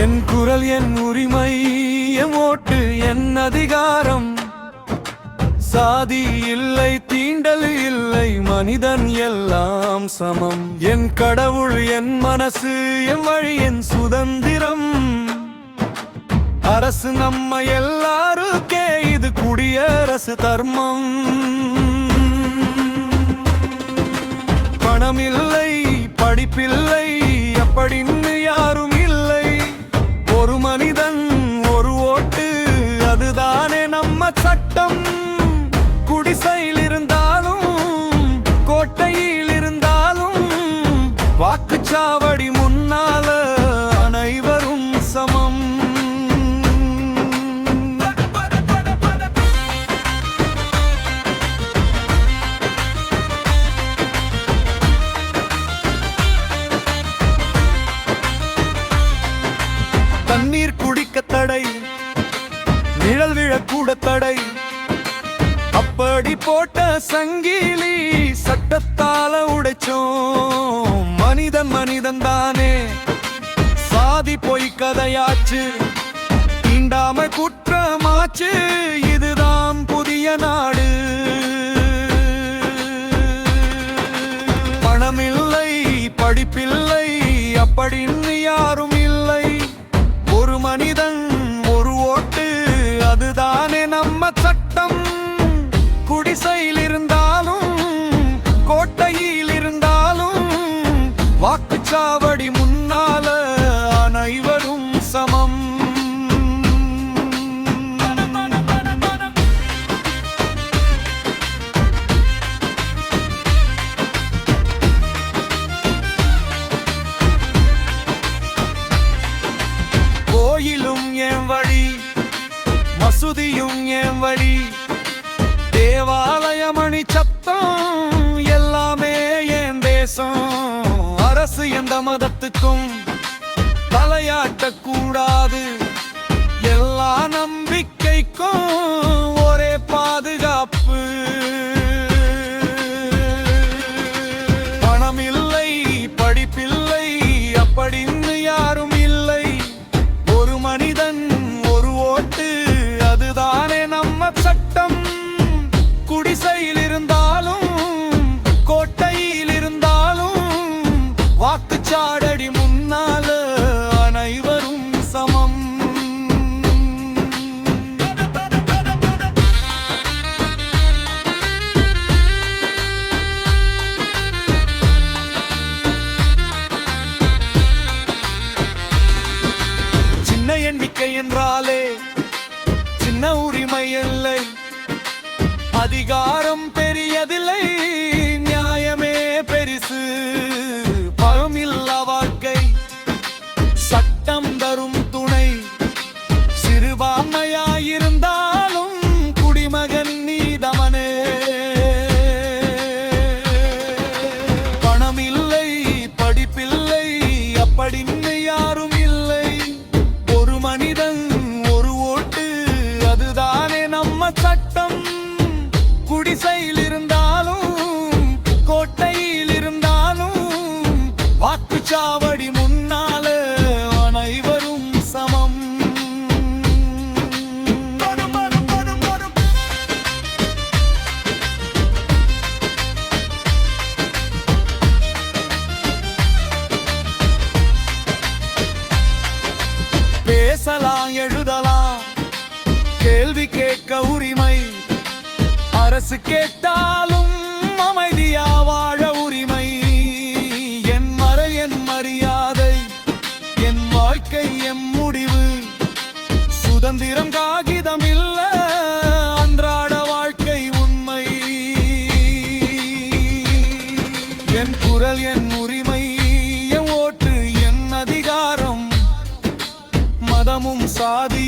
என் குரல் என் உரிமை என் ஓட்டு என் அதிகாரம். சாதி இல்லை தீண்டல் இல்லை மனிதன் எல்லாம் சமம். என் கடவுள் என் மனசு என் வழி என் சுதந்திரம். அரசு நம்ம எல்லாருக்கே இது குடியரசு தர்மம். பணமில்லை படிப்பில்லை அப்படின்னு யாரும் இல்லை. ஒரு மனிதன் ஒரு ஓட்டு அதுதானே நம்ம சட்டம். குடிசையில் இருந்தாலும் கோட்டையில் இருந்தாலும் வாக்குச்சாவடி முன்னால அனைவரும் சமம். தண்ணீர் குடிக்க தடை, நிழல் விழக்கூட தடை. அப்படி போட்ட சங்கிலி சட்டத்தால உடைச்சோம். மனிதன் மனிதன் தானே, சாதி பொய் கதையாச்சு, தீண்டாமை குற்றமாச்சு. இதுதான் புதிய நாடு. பணமில்லை படிப்பில்லை அப்படின்னு யாரும் இல்லை. ஒரு மனிதன் ஒரு ஓட்டு அதுதானே நம்ம சட்டம். குடிசையில் இருந்தாலும் கோட்டையில் இருந்தாலும் வாக்குச்சாவடி முன்னால அனைவரும் சமம். கோயிலும் என் வழி, மசூதியும் என் வழி, தேவாலயமணி சத்தம் எல்லாமே என் தேசம். அரசு எந்த மதத்துக்கும் தலையாட்டக்கூடாது. எல்லா நம்பிக்கைக்கும் ஒரே பாதுகாப்பு. பணமில்லை படிப்பில்லை அப்படின்னு யாரும் இல்லை. ஒரு மனிதன் ஒரு ஓட்டு அதுதானே நம்ம சட்டம். குடிசையில் இருந்தாலும் கோட்டையில் இருந்தாலும் வாக்குச்சாவடி முன்னால அனைவரும் சமம். சின்ன எண்ணிக்கை என்றாலே சின்ன உரிமை இல்லை. அதிகாரம் பெரியதில்லை, நியாயமே பெரிசு. பழமில்லா வாழ்க்கை சட்டம் தரும் துணை. சிறுபான்மையாயிருந்தாலும் குடிமகன் நீதவனே. பணமில்லை படிப்பில்லை அப்படின்னு யாரும் இல்லை. ஒரு மனிதன் ஒரு ஓட்டு அதுதானே நம்ம சட்டம். குடிசையில் இருந்தாலும் கோட்டையில் இருந்தாலும் வாக்குச்சாவடி முன்னால அனைவரும் சமம். பேசலாம் எழுதலாம், கேள்வி கேட்க உரிமை. அரசு கேட்டாலும் அமைதியா வாழ உரிமை. என் மறை என் மரியாதை, என் வாழ்க்கை என் முடிவு. சுதந்திரம் காகிதம் இல்ல, அன்றாட வாழ்க்கை உண்மை. என் குரல் என் உரிமை என் ஓட்டு என் அதிகாரம். மதமும் சாதி